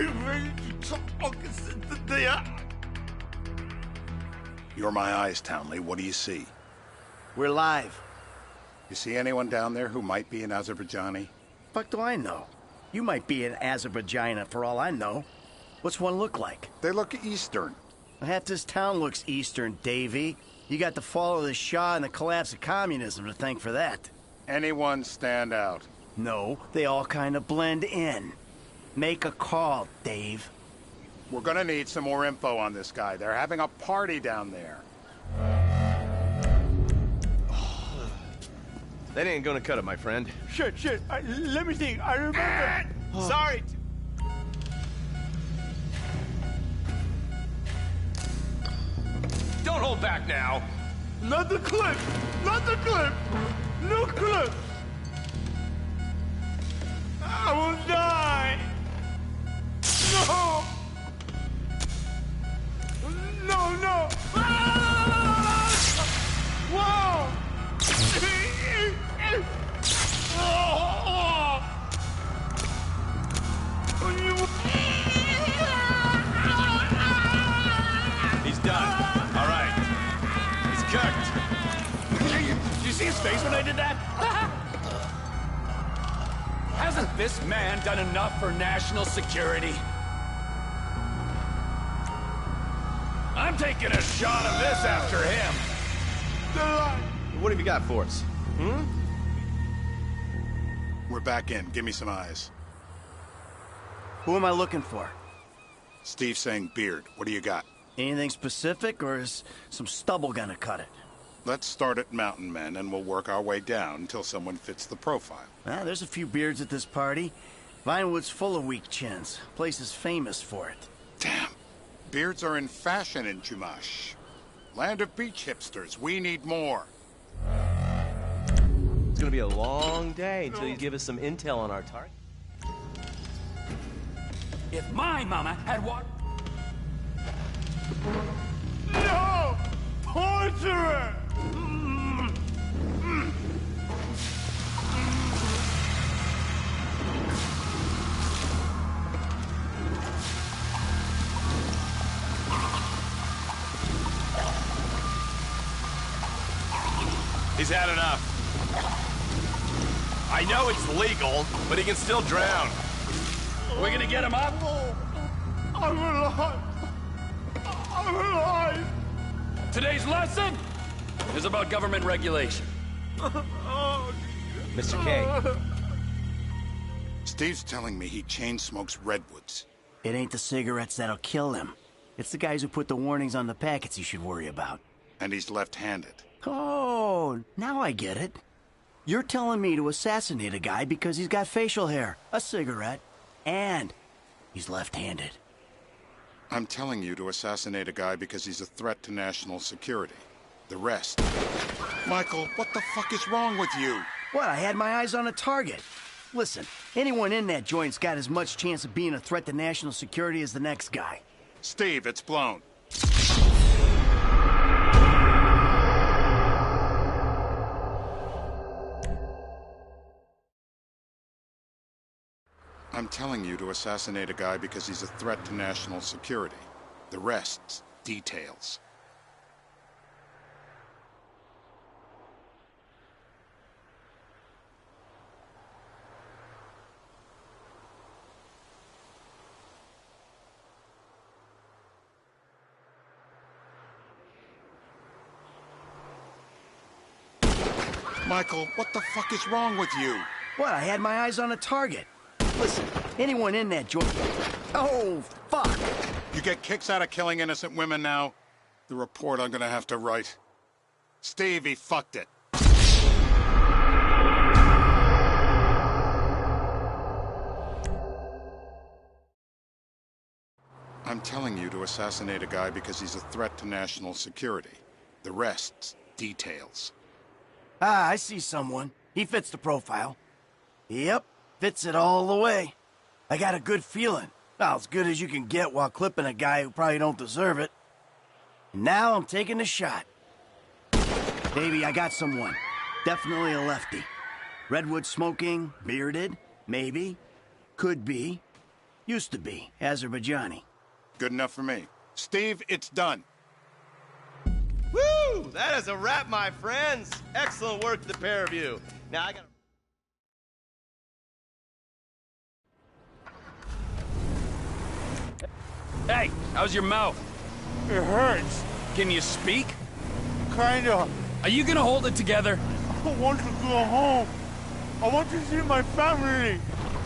You're my eyes, Townley. What do you see? We're live. You see anyone down there who might be an Azerbaijani? Fuck do I know? You might be an Azerbaijani for all I know. What's one look like? They look Eastern. Half this town looks Eastern, Davey. You got the fall of the Shah and the collapse of communism to thank for that. Anyone stand out? No, they all kind of blend in. Make a call, Dave. We're gonna need some more info on this guy. They're having a party down there. That ain't gonna cut it, my friend. Shit. Let me think. I remember. Sorry. Don't hold back now. Not the clip. No clip. I will die. No. Whoa. He's done. All right. He's did that? Hasn't this man done enough for national security? I'm taking a shot of this after him. What have you got for us? We're back in. Give me some eyes. Who am I looking for? Steve saying beard. What do you got? Anything specific, or is some stubble gonna cut it? Let's start at Mountain Men, and we'll work our way down until someone fits the profile. There's a few beards at this party. Vinewood's full of weak chins. Place is famous for it. Damn. Beards are in fashion in Chumash. Land of beach hipsters. We need more. It's gonna be a long day until you give us some intel on our target. If my mama had walked... No! Torturer! He's had enough. I know it's legal, but he can still drown. We're gonna get him up? I'm alive! I'm alive! Today's lesson is about government regulation. Mr. K. Steve's telling me he chain smokes redwoods. It ain't the cigarettes that'll kill him. It's the guys who put the warnings on the packets you should worry about. And he's left-handed. Oh, now I get it. You're telling me to assassinate a guy because he's got facial hair, a cigarette, and he's left-handed. I'm telling you to assassinate a guy because he's a threat to national security. The rest... Michael, what the fuck is wrong with you? What, I had my eyes on a target. Listen, anyone in that joint's got as much chance of being a threat to national security as the next guy. Steve, it's blown. I'm telling you to assassinate a guy because he's a threat to national security. The rest's details. Michael, what the fuck is wrong with you? What, I had my eyes on a target. Listen, anyone in that joint... Oh, fuck! You get kicks out of killing innocent women now? The report I'm gonna have to write. Steve, he fucked it. I'm telling you to assassinate a guy because he's a threat to national security. The rest's details. Ah, I see someone. He fits the profile. Yep, fits it all the way. I got a good feeling. Well, as good as you can get while clipping a guy who probably don't deserve it. And now I'm taking the shot. Baby, I got someone. Definitely a lefty. Redwood smoking, bearded, maybe. Could be. Used to be. Azerbaijani. Good enough for me. Steve, it's done. Woo! That is a wrap, my friends. Excellent work, the pair of you. Now I gotta... Hey, how's your mouth? It hurts. Can you speak? Kinda. Are you gonna hold it together? I want to go home. I want to see my family.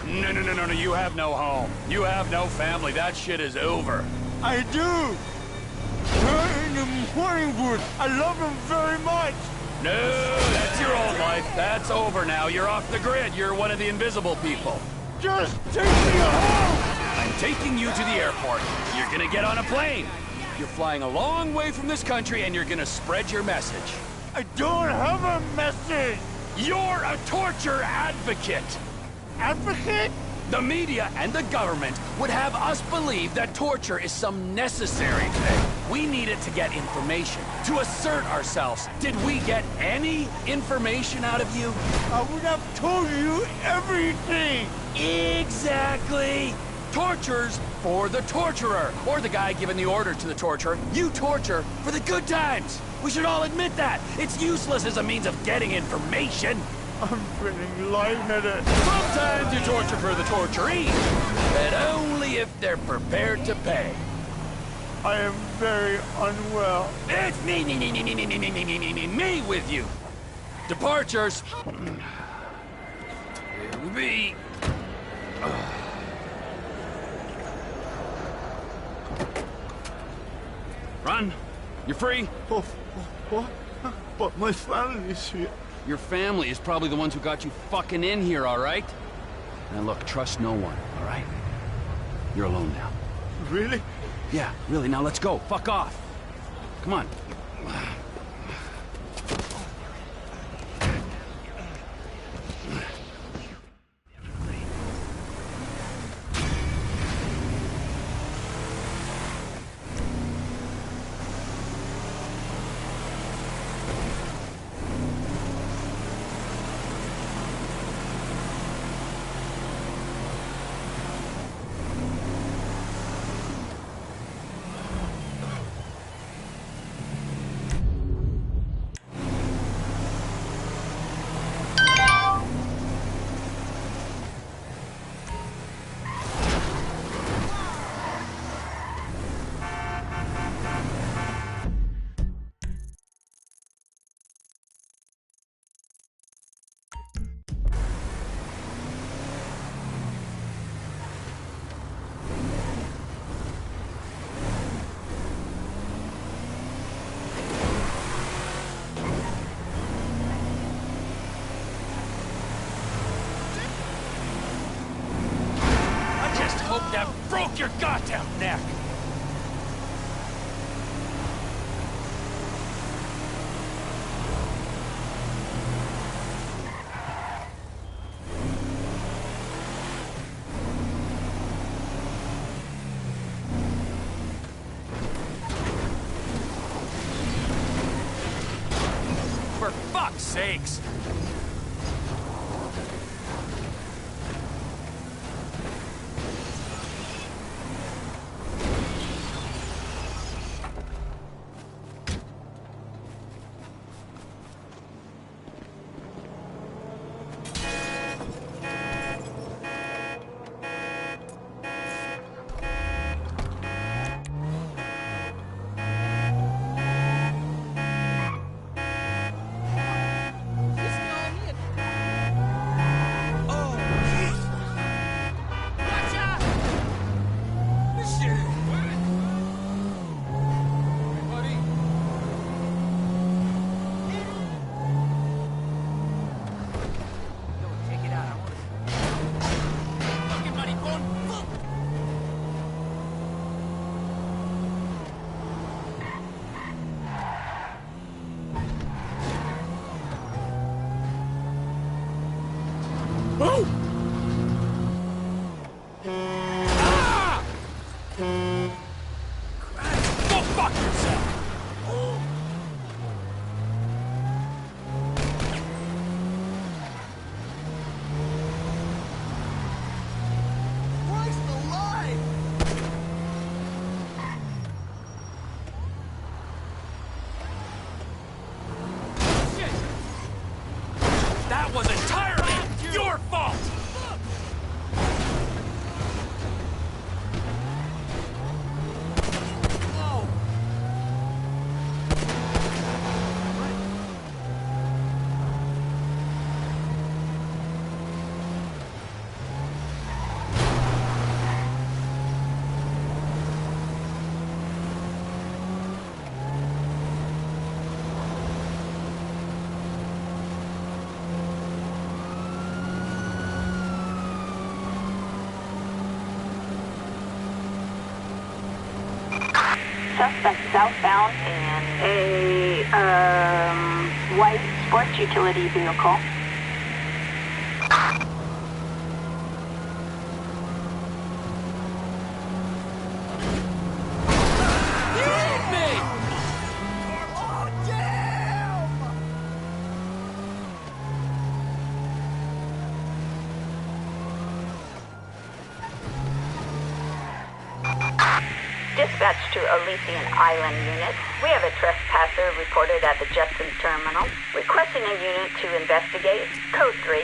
No, you have no home. You have no family. That shit is over. I do. They're in the morning wood. I love them very much. No, that's your old life. That's over now. You're off the grid. You're one of the invisible people. Just take me home. I'm taking you to the airport. You're gonna get on a plane. You're flying a long way from this country and you're gonna spread your message. I don't have a message. You're a torture advocate. Advocate? The media and the government would have us believe that torture is some necessary thing. We need it to get information, to assert ourselves. Did we get any information out of you? I would have told you everything. Exactly. Torture's for the torturer, or the guy giving the order to the torturer. You torture for the good times. We should all admit that. It's useless as a means of getting information. I'm feeling lightheaded. Sometimes you torture for the torturee, but only if they're prepared to pay. I am very unwell. It's me with you. Departures. It'll be... Run. You're free. What? But my family's here. Your family is probably the ones who got you fucking in here, all right? Now look, trust no one, all right? You're alone now. Really? Yeah, really. Now let's go. Fuck off. Come on. That broke your goddamn neck! For fuck's sakes! That was entirely your fault! Suspect southbound in a white sports utility vehicle. Dispatch to Elysian Island unit. We have a trespasser reported at the Jetsons terminal. Requesting a unit to investigate. Code 3.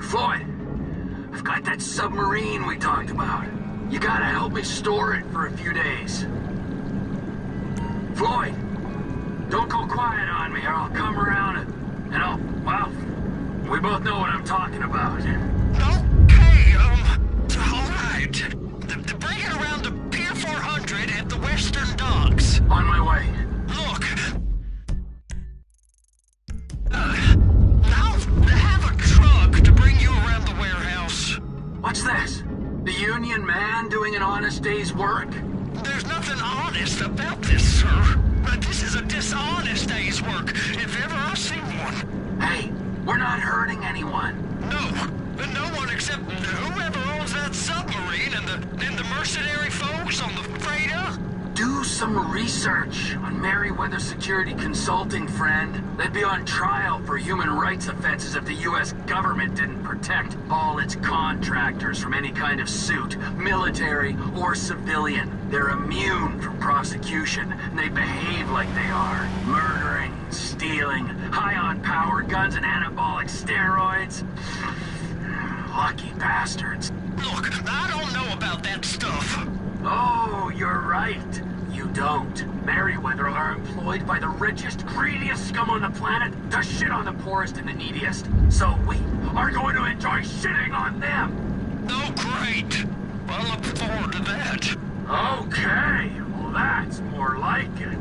Floyd, I've got that submarine we talked about. You gotta help me store it for a few days. Floyd, don't go quiet on me or I'll come around and I'll, well, we both know what I'm talking about. Okay, alright. Bring it around to Pier 400 at the Western Docks. On my way. Look. I'll have a truck to bring you around the warehouse. What's this? The union man doing an honest day's work? There's nothing honest about this, sir. This is a dishonest day's work, if ever I've seen one. Hey, we're not hurting anyone. No one except whoever owns that submarine and the mercenary folks on the freighter. Do some research on Merryweather Security Consulting, friend. They'd be on trial for human rights offenses if the U.S. government didn't protect all its contractors from any kind of suit, military or civilian. They're immune from prosecution, and they behave like they are. Murdering, stealing, high on power guns and anabolic steroids. Lucky bastards. Look, I don't know about that stuff. Oh, you're right. You don't. Merryweather are employed by the richest, greediest scum on the planet to shit on the poorest and the neediest. So we are going to enjoy shitting on them. Oh, great. I look forward to that. Okay, well that's more like it.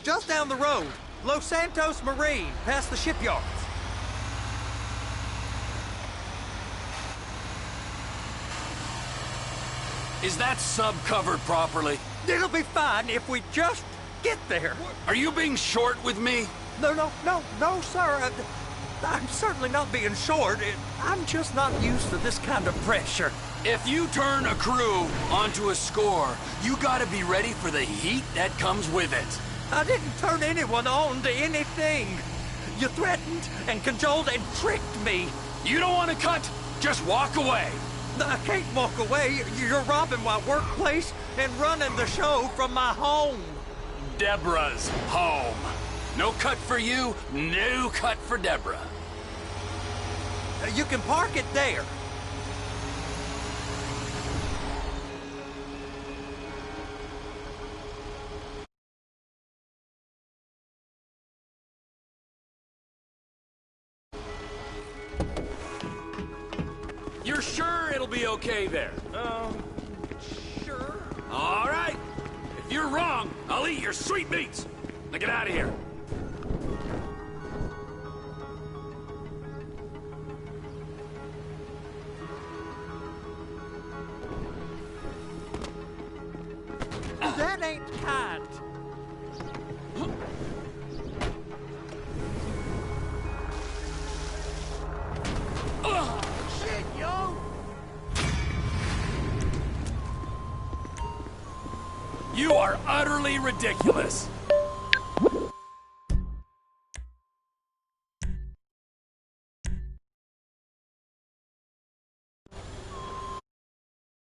Just down the road. Los Santos Marine, past the shipyards. Is that sub covered properly? It'll be fine if we just get there. Are you being short with me? No, sir. I'm certainly not being short. I'm just not used to this kind of pressure. If you turn a crew onto a score, you gotta be ready for the heat that comes with it. I didn't turn anyone on to anything. You threatened and cajoled and tricked me. You don't want to cut? Just walk away. I can't walk away. You're robbing my workplace and running the show from my home. Deborah's home. No cut for you, no cut for Deborah. You can park it there. You're sure it'll be okay there? Sure. All right. If you're wrong, I'll eat your sweet meats. Now get out of here. That ain't kind. Shit, yo! You are utterly ridiculous.